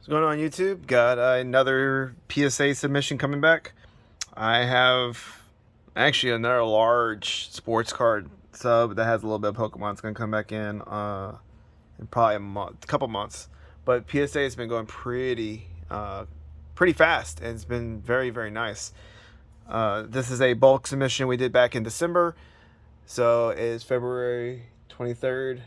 What's going on YouTube? Got another PSA submission coming back. I have actually another large sports card sub that has a little bit of Pokemon. It's going to come back in probably a couple months. But PSA has been going pretty fast, and it's been very, very nice. This is a bulk submission we did back in December. So it's February 23rd.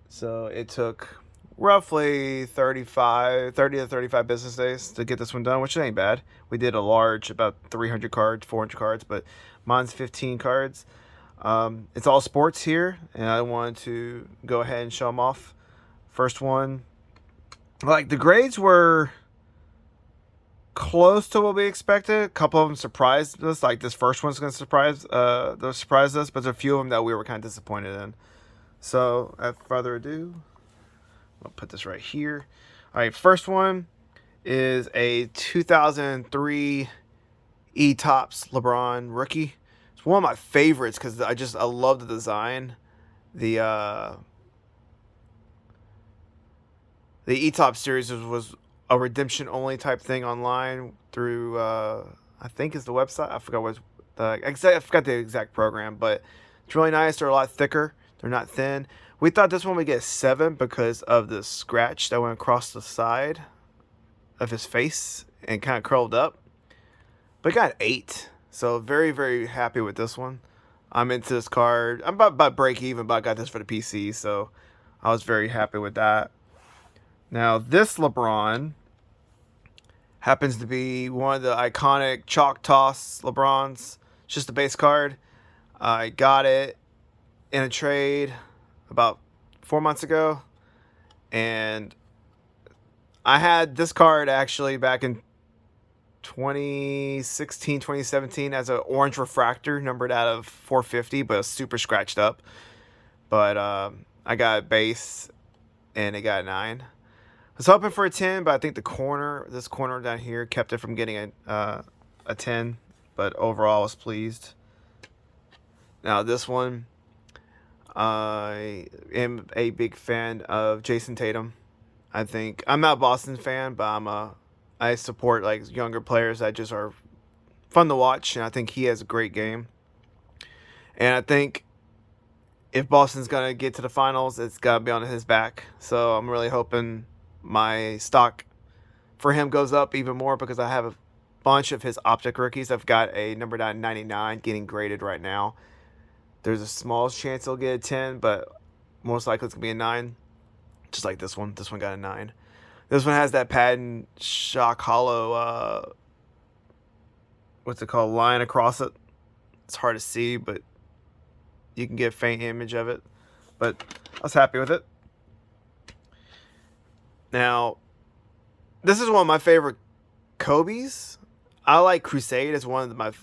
So it took roughly 30 to 35 business days to get this one done, which ain't bad. We did a large, about 300 cards, 400 cards, but mine's 15 cards. It's all sports here, and I wanted to go ahead and show them off. First one, like the grades were close to what we expected. A couple of them surprised us. Like this first one's going to surprise us, but there's a few of them that we were kind of disappointed in. So, without further ado, I'll put this right here. All right, first one is a 2003 E-Topps LeBron rookie. It's one of my favorites because I love the design. The E-Topps series was a redemption only type thing online through I think is the website. I forgot the exact program, but it's really nice. They're a lot thicker. They're not thin. We thought this one would get 7 because of the scratch that went across the side of his face and kind of curled up. But it got 8. So very, very happy with this one. I'm into this card. I'm about break even, but I got this for the PC, so I was very happy with that. Now, this LeBron happens to be one of the iconic chalk toss LeBrons. It's just a base card. I got it in a trade about 4 months ago, and I had this card actually back in 2016, 2017 as an orange refractor numbered out of 450, but it was super scratched up. But I got a base, and it got a 9. I was hoping for a 10, but I think this corner down here kept it from getting a 10. But overall, I was pleased. Now this one, I am a big fan of Jason Tatum. I think I'm not a Boston fan, but I support like younger players that just are fun to watch, and I think he has a great game. And I think if Boston's gonna get to the finals, it's gotta be on his back. So I'm really hoping my stock for him goes up even more because I have a bunch of his optic rookies. I've got a number 999 getting graded right now. There's a small chance he'll get a 10, but most likely it's going to be a 9. Just like this one. This one got a 9. This one has that patent shock hollow, what's it called, line across it. It's hard to see, but you can get a faint image of it. But I was happy with it. Now, this is one of my favorite Kobe's. I like Crusade as one of my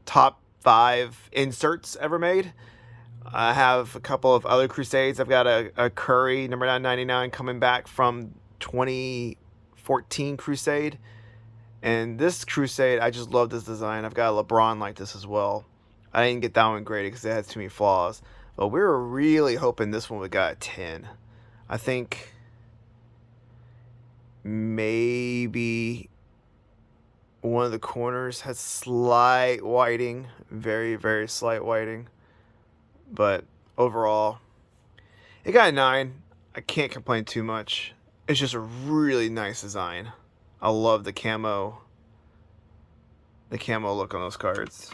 top 5 inserts ever made. I have a couple of other Crusades. I've got a Curry number 999 coming back from 2014 Crusade. And this Crusade, I just love this design. I've got a LeBron like this as well. I didn't get that one graded because it has too many flaws. But we were really hoping this one would got a 10. I think maybe one of the corners has slight whiting, very, very slight whiting. But overall, it got a 9. I can't complain too much. It's just a really nice design. I love the camo look on those cards.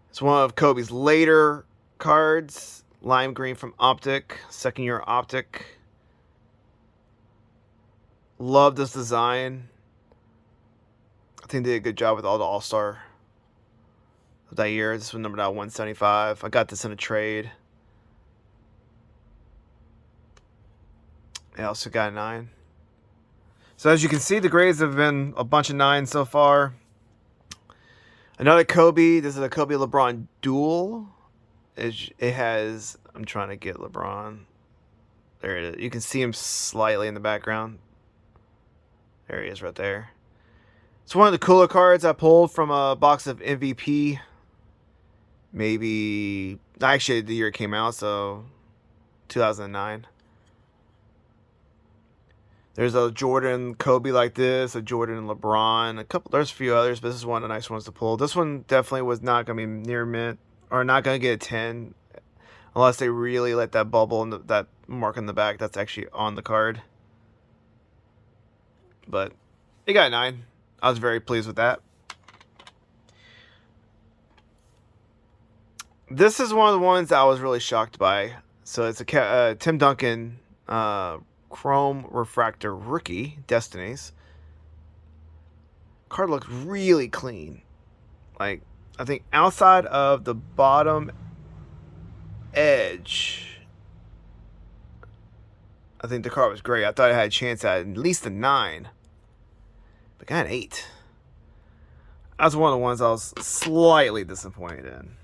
It's one of Kobe's later cards. Lime green from Optic, second year Optic. Love this design. I think they did a good job with all the All-Star of that year. This was numbered out 175. I got this in a trade. I also got a 9. So as you can see, the grades have been a bunch of 9s so far. Another Kobe. This is a Kobe LeBron duel. It has, I'm trying to get LeBron. There it is. You can see him slightly in the background. There he is right there. It's one of the cooler cards I pulled from a box of MVP. Maybe, actually the year it came out, so 2009. There's a Jordan Kobe like this, a Jordan LeBron, there's a few others, but this is one of the nice ones to pull. This one definitely was not going to be near mint, or not going to get a 10, unless they really let that bubble and that mark in the back that's actually on the card. But it got a 9. I was very pleased with that. This is one of the ones that I was really shocked by. So it's a Tim Duncan Chrome Refractor Rookie Destinies. Card looks really clean. Like, I think outside of the bottom edge, I think the card was great. I thought it had a chance at least a 9, but got an 8. That's one of the ones I was slightly disappointed in.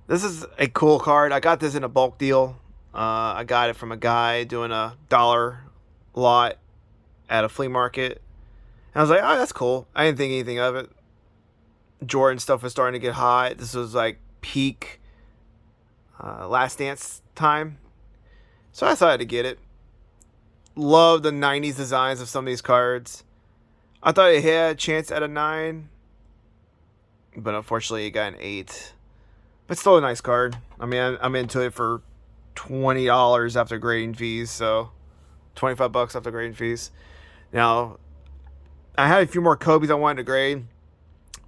This is a cool card. I got this in a bulk deal. I got it from a guy doing a $1 lot at a flea market. And I was like, oh, that's cool. I didn't think anything of it. Jordan stuff was starting to get hot. This was like peak Last Dance time. So I decided to get it. Love the 90s designs of some of these cards. I thought it had a chance at a 9. But unfortunately, it got an 8. But still a nice card. I mean, I'm into it for $20 after grading fees. So $25 after grading fees. Now, I had a few more Kobe's I wanted to grade,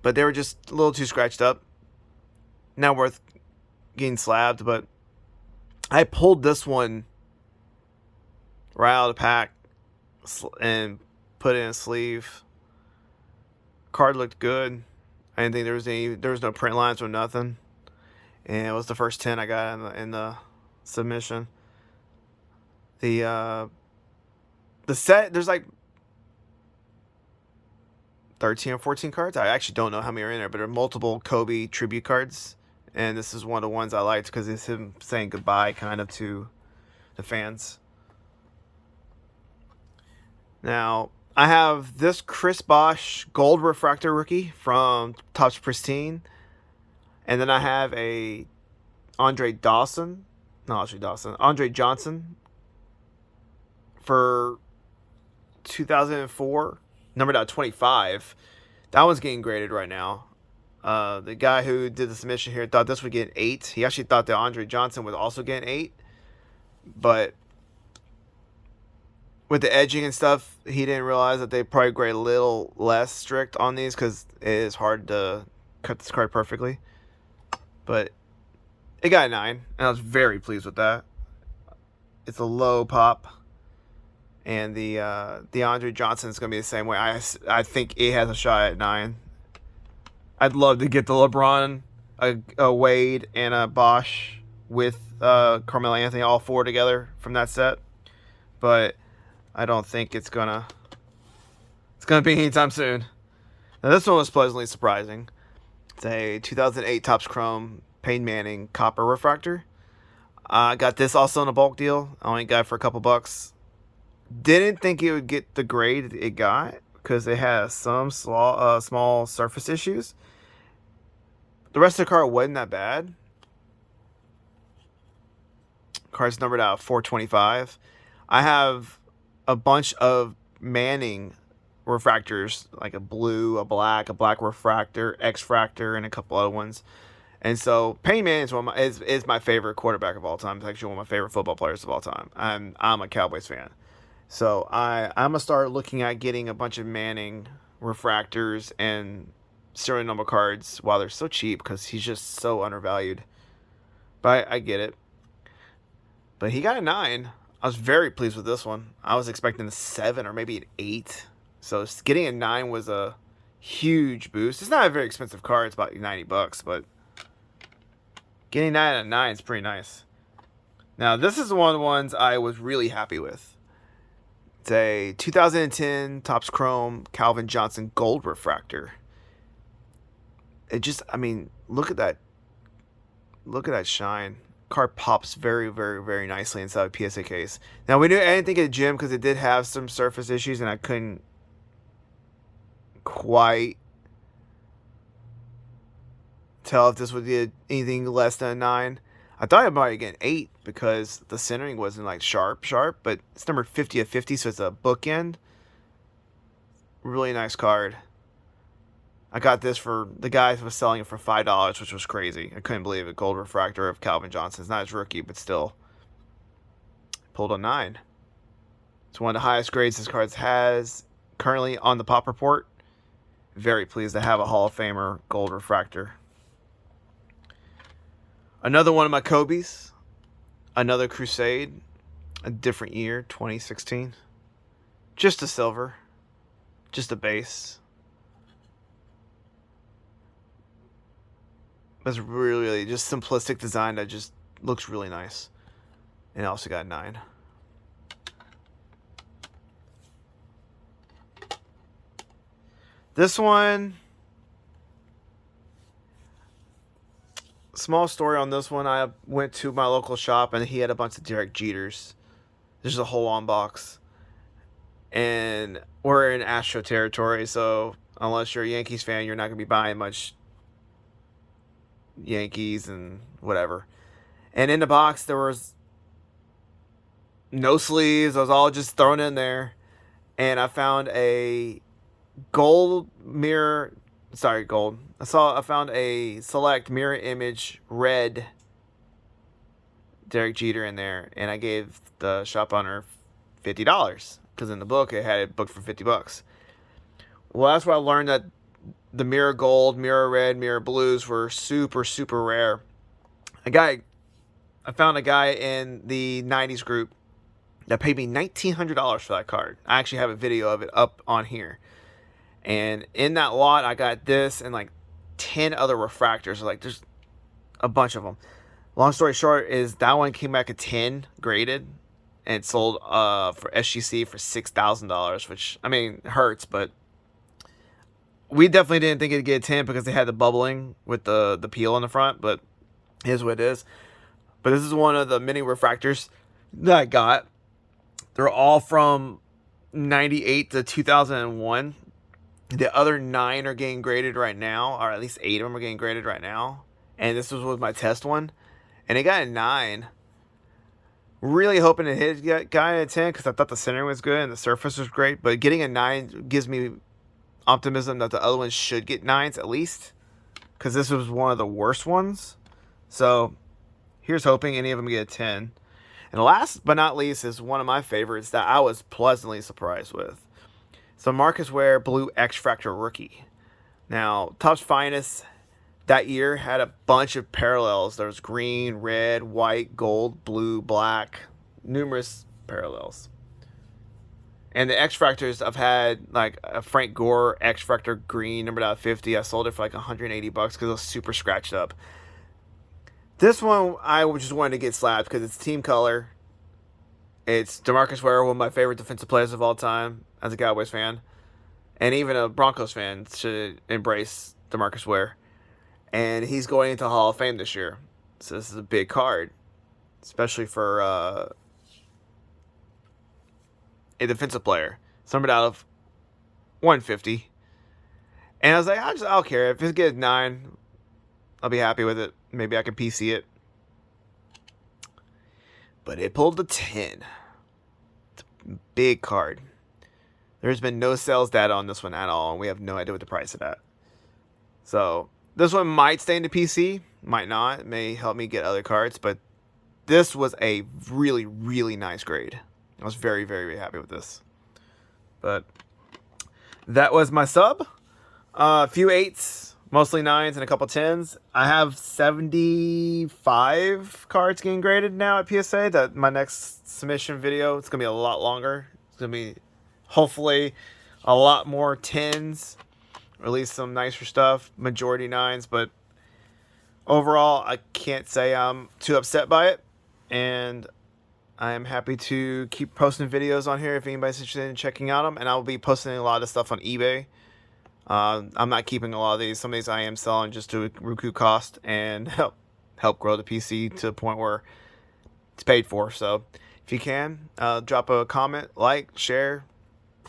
but they were just a little too scratched up. Not worth getting slabbed, but I pulled this one right out of the pack and put it in a sleeve. Card looked good. I didn't think there was no print lines or nothing. And it was the first 10 I got in the submission. The set, there's like 13 or 14 cards. I actually don't know how many are in there, but there are multiple Kobe tribute cards. And this is one of the ones I liked because it's him saying goodbye kind of to the fans. Now, I have this Chris Bosh Gold Refractor Rookie from Topps Pristine. And then I have a Andre Johnson for 2004, numbered out 25. That one's getting graded right now. The guy who did the submission here thought this would get an 8. He actually thought that Andre Johnson would also get an 8. But with the edging and stuff, he didn't realize that they probably grade a little less strict on these because it is hard to cut this card perfectly. But it got a 9, and I was very pleased with that. It's a low pop, and the Andre Johnson is going to be the same way. I think it has a shot at 9. I'd love to get the LeBron, a Wade, and a Bosh with Carmelo Anthony, all 4 together from that set, but I don't think it's gonna be anytime soon. Now this one was pleasantly surprising. It's a 2008 Topps Chrome Peyton Manning Copper Refractor. I got this also in a bulk deal. I only got it for a couple bucks. Didn't think it would get the grade it got because it has some small surface issues. The rest of the card wasn't that bad. Card's numbered out 425. I have a bunch of Manning refractors, like a blue, a black refractor, X-fractor, and a couple other ones. And so Peyton Manning is my favorite quarterback of all time. It's actually one of my favorite football players of all time. I'm a Cowboys fan. So I'm going to start looking at getting a bunch of Manning refractors and serial number cards while they're so cheap because he's just so undervalued. But I get it. But he got a 9. I was very pleased with this one. I was expecting a 7 or maybe an 8. So getting a 9 was a huge boost. It's not a very expensive card. It's about $90, but getting that at a 9 is pretty nice. Now, this is one of the ones I was really happy with. It's a 2010 Topps Chrome Calvin Johnson Gold Refractor. It just, I mean, look at that. Look at that shine. Card pops very, very, very nicely inside a PSA case. Now, I didn't think of Jim because it did have some surface issues and I couldn't quite tell if this would be anything less than a 9. I thought I might get an 8 because the centering wasn't like sharp, but it's numbered 50 of 50, so it's a bookend. Really nice card. I got this for, the guy was selling it for $5, which was crazy. I couldn't believe it. Gold refractor of Calvin Johnson. It's not his rookie, but still. Pulled a 9. It's one of the highest grades this card has currently on the Pop Report. Very pleased to have a Hall of Famer gold refractor. Another one of my Kobe's. Another Crusade. A different year, 2016. Just a silver. Just a base. It's really just simplistic design that just looks really nice. And also got 9. This one, small story on this one. I went to my local shop and he had a bunch of Derek Jeters. There's a whole on box. And we're in Astro territory, so unless you're a Yankees fan, you're not going to be buying much Yankees and whatever. And in the box, there was no sleeves. It was all just thrown in there. And I found a gold mirror, gold. I found a select mirror image red Derek Jeter in there, and I gave the shop owner $50 because in the book it had it booked for $50. Well, that's where I learned that the mirror gold, mirror red, mirror blues were super, super rare. I found a guy in the 90s group that paid me $1,900 for that card. I actually have a video of it up on here. And in that lot, I got this and like 10 other refractors. Like, there's a bunch of them. Long story short is that one came back at 10 graded and sold for SGC for $6,000, which, I mean, hurts, but we definitely didn't think it'd get 10 because they had the bubbling with the peel on the front, but here's what it is. But this is one of the mini refractors that I got. They're all from 98 to 2001. The other 9 are getting graded right now, or at least 8 of them are getting graded right now. And this was my test one. And it got a 9. Really hoping to hit a guy at a 10 because I thought the centering was good and the surface was great. But getting a 9 gives me optimism that the other ones should get 9s at least. Because this was one of the worst ones. So here's hoping any of them get a 10. And last but not least is one of my favorites that I was pleasantly surprised with. So Marcus Ware Blue X-Fractor Rookie. Now, Topps Finest that year had a bunch of parallels. There was green, red, white, gold, blue, black. Numerous parallels. And the X-Fractors, I've had like a Frank Gore X-Fractor green, numbered out of 50. I sold it for like $180 because it was super scratched up. This one, I just wanted to get slabs because it's team color. It's DeMarcus Ware, one of my favorite defensive players of all time as a Cowboys fan. And even a Broncos fan should embrace DeMarcus Ware. And he's going into Hall of Fame this year. So this is a big card. Especially for a defensive player. It's numbered out of 150. And I was like, I'll care. If it gets 9, I'll be happy with it. Maybe I can PC it. But it pulled the 10. It's a big card. There's been no sales data on this one at all, and we have no idea what the price of that. So this one might stay in the PC, might not. It may help me get other cards, but this was a really, really nice grade. I was very, very, very happy with this. But that was my sub. A few 8s. Mostly 9s and a couple 10s. I have 75 cards getting graded now at PSA. That my next submission video, it's going to be a lot longer. It's going to be hopefully a lot more 10s. Or at least some nicer stuff. Majority 9s. But overall, I can't say I'm too upset by it. And I am happy to keep posting videos on here if anybody's interested in checking out them. And I will be posting a lot of stuff on eBay. I'm not keeping a lot of these. Some of these I am selling just to recoup cost and help grow the PC to the point where it's paid for. So if you can, drop a comment, like, share,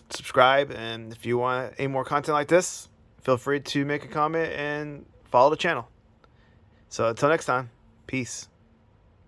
subscribe, and if you want any more content like this, feel free to make a comment and follow the channel. So until next time, peace.